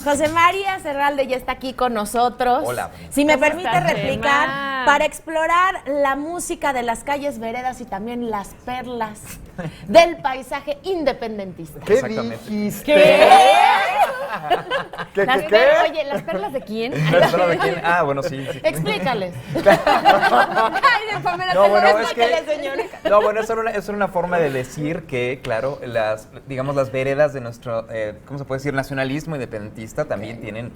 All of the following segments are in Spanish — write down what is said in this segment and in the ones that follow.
José María Serralde ya está aquí con nosotros. Hola. Si me permite estás, replicar, Gemma? para explorar la música de las calles, veredas y también las perlas del paisaje independentista. ¿Qué Exactamente. dijiste? ¿Qué? ¿Qué? Oye, ¿las perlas de quién? ¿Pero de quién? Ah, bueno, sí. Explícales. Ay, de Pamela, No, bueno, es explícale, que... señora. No, bueno, eso era una forma de decir que, claro, digamos, las veredas de nuestro, ¿cómo se puede decir? Nacionalismo independentista también tienen,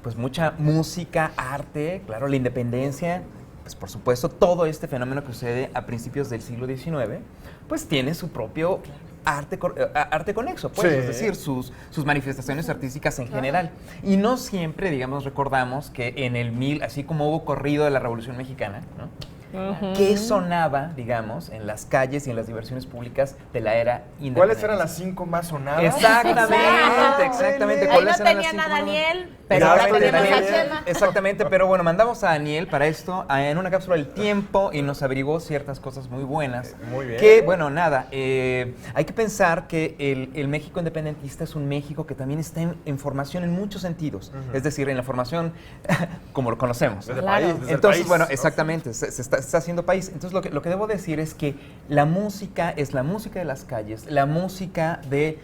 pues, mucha música, arte, claro, la independencia, pues, por supuesto, todo este fenómeno que sucede a principios del siglo XIX, pues, tiene su propio arte conexo, pues, Sí. es decir, sus manifestaciones artísticas en general. Y no siempre, digamos, recordamos que así como hubo corrido de la Revolución Mexicana, ¿no? ¿Qué sonaba, digamos, en las calles y en las diversiones públicas de la era independiente? ¿Cuáles eran las 5 más sonadas? Exactamente. Ahí ¿Cuáles no eran las tenían a 5 más Daniel, pero ahora Exactamente, tenemos a Daniel. Chema. Exactamente, pero bueno, mandamos a Daniel para esto en una cápsula del tiempo y nos averiguó ciertas cosas muy buenas. Muy bien. Que, bueno, nada, hay que pensar que el México independentista es un México que también está en formación en muchos sentidos. Es decir, en la formación como lo conocemos. Desde Claro. el país, desde el Entonces, país, bueno, ¿no? exactamente, se está haciendo país. Entonces, lo que debo decir es que la música es la música de las calles, la música de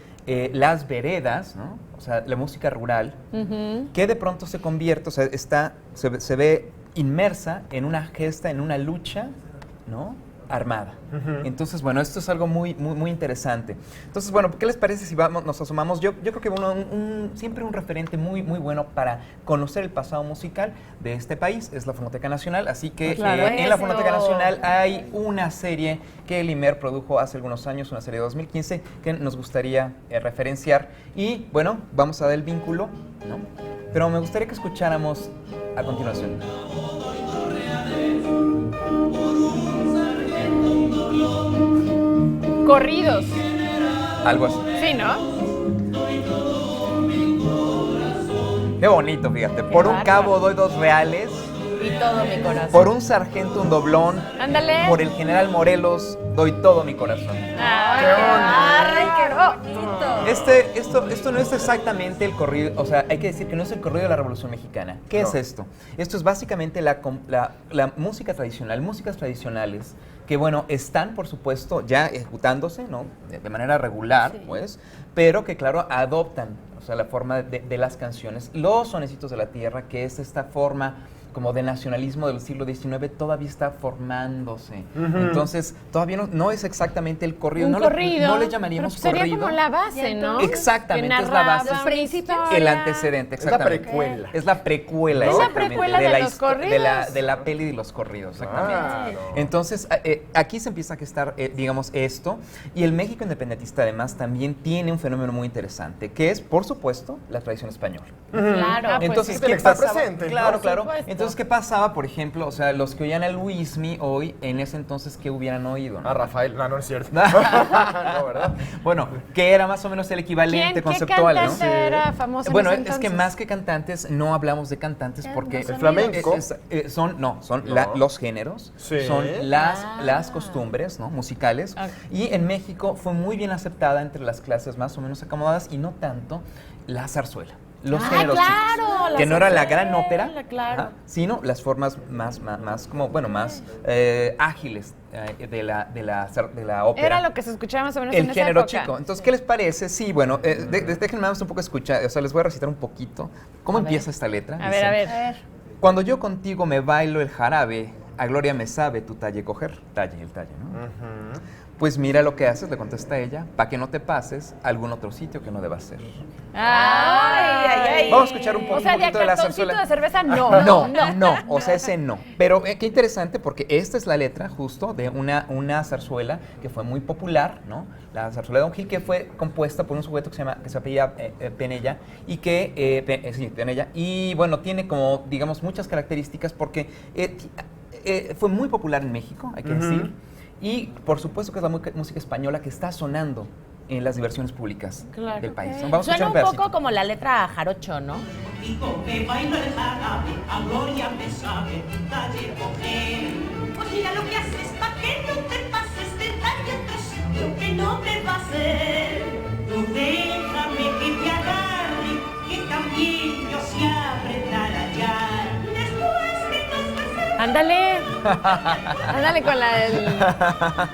las veredas, ¿no? O sea, la música rural, que de pronto se convierte, o sea, se ve inmersa en una gesta, en una lucha, ¿no? Armada. Entonces, bueno, esto es algo muy interesante. Entonces, bueno, ¿qué les parece si nos asomamos? Yo creo que siempre un referente muy bueno para conocer el pasado musical de este país es la Fonoteca Nacional, así que Claro, en la eso. Fonoteca Nacional hay una serie que el IMER produjo hace algunos años, una serie de 2015, que nos gustaría referenciar. Y, bueno, vamos a dar el vínculo, ¿no? Pero me gustaría que escucháramos a continuación. Corridos. Algo así. Sí, ¿no? Qué bonito, fíjate. Por un bárbaro. cabo doy 2 reales, Y todo mi corazón. por un sargento un doblón, Ándale. por el general Morelos doy todo mi corazón. ¡Ay, qué bonito! Esto no es exactamente el corrido, o sea, hay que decir que no es el corrido de la Revolución Mexicana. ¿Qué es esto? Esto es básicamente la música tradicional, músicas tradicionales que, bueno, están, por supuesto, ya ejecutándose, ¿no? De manera regular, pues, pero que, claro, adoptan, o sea, la forma de las canciones. Los sonecitos de la tierra, que es esta forma como de nacionalismo del siglo XIX, todavía está formándose. Entonces, todavía no es exactamente el corrido. Un no corrido. no le llamaríamos pero sería corrido. como la base, ¿no? Exactamente, Que es la base. narraba historia. El antecedente, Es la exactamente. precuela. Es la precuela, ¿No? Es la exactamente. precuela de los his- corridos. de la peli de los corridos, exactamente. Claro. Entonces, aquí se empieza a gestar, digamos, esto. Y el México independentista, además, también tiene un fenómeno muy interesante, que es, por supuesto, la tradición española. Claro. Ah, pues, Entonces, es ¿qué que está pasaba? presente, ¿no? Claro, Por claro. supuesto. Entonces, ¿qué pasaba, por ejemplo? O sea, los que oían a Luismi hoy, en ese entonces, ¿qué hubieran oído? ¿no? Ah, Rafael. No es cierto. No, ¿verdad? Bueno, que era más o menos el equivalente ¿Qué conceptual, ¿no? cantante era famoso Bueno, en ese es que entonces? más que cantantes, no hablamos de cantantes porque... El flamenco. son No. los géneros, Sí. son las costumbres, ¿no? Musicales. Ok. Y en México fue muy bien aceptada entre las clases más o menos acomodadas y no tanto la zarzuela. Los géneros claro, chicos, la que no era la gran zarzuela, ópera, claro. sino las formas más como, bueno, más ágiles de la ópera. Era lo que se escuchaba más o menos El en esa género época. chico. Entonces, ¿qué les parece? Sí, bueno, déjenme más un poco escuchar, o sea, les voy a recitar un poquito. ¿Cómo empieza esta letra? A Dice, ver, a ver. Cuando yo contigo me bailo el jarabe, a gloria me sabe tu talle coger. Talle, el talle, ¿no? Pues mira lo que haces, le contesta ella, para que no te pases a algún otro sitio que no debas ser. Ay. Vamos a escuchar un O sea, de poquito de la cartoncito zarzuela. de cerveza, no. No, o sea, ese no. Pero qué interesante porque esta es la letra justo de una zarzuela que fue muy popular, ¿no? La zarzuela de Don Gil, que fue compuesta por un sujeto que se apellida Penella y que, sí, Penella, y bueno, tiene como, digamos, muchas características porque fue muy popular en México, hay que decir, y por supuesto que es la música española que está sonando en las diversiones públicas del país. Vamos a escuchar Suena un pedacito. poco como la letra jarocho, ¿no? Contigo me bailo el jarabe, a gloria me sabe tu talle coger. Pues mira lo que haces pa' que no te pases de talle a otro sitio que no te va a hacer. Tú déjame que te agarre, que también Ándale. Ándale con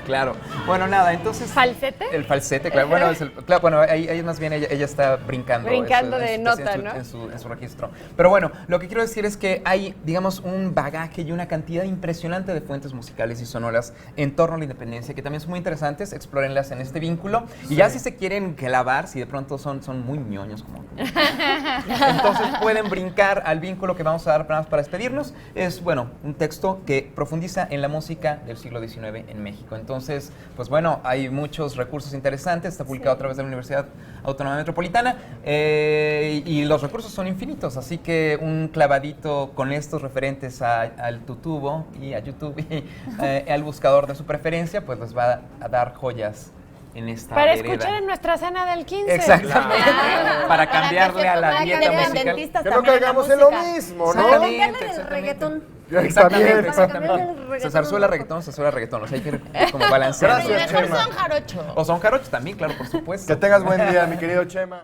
Claro. Bueno, nada, entonces... ¿Falsete? El falsete, claro. Bueno, claro, bueno ahí más bien ella está brincando. Brincando de está nota, en ¿no? En su registro. Pero bueno, lo que quiero decir es que hay, digamos, un bagaje y una cantidad impresionante de fuentes musicales y sonoras en torno a la independencia, que también son muy interesantes. Explórenlas en este vínculo. Y ya si se quieren clavar, si de pronto son muy ñoños, como... entonces pueden brincar al vínculo que vamos a dar para despedirnos. Es, bueno, un texto que profundiza en la música del siglo XIX en México. Entonces, pues bueno, hay muchos recursos interesantes. Está publicado a través de la Universidad Autónoma Metropolitana y los recursos son infinitos. Así que un clavadito con estos referentes al tutubo y a YouTube y al buscador de su preferencia, pues les va a dar joyas en esta Para vereda. escuchar en nuestra cena del 15. Exactamente. Para cambiarle a la Para que dieta sepan musical. independentistas Que no también en la caigamos en lo música. mismo, ¿no? Para Exactamente, cambiarle del exactamente. reggaetón. Exactamente, Exactamente. exactamente. Se zarzuela reggaetón, o sea, hay que como balancear. Gracias, Mejor Chema. son jarocho. O son jarochos también, claro, por supuesto. Que tengas buen día, mi querido Chema.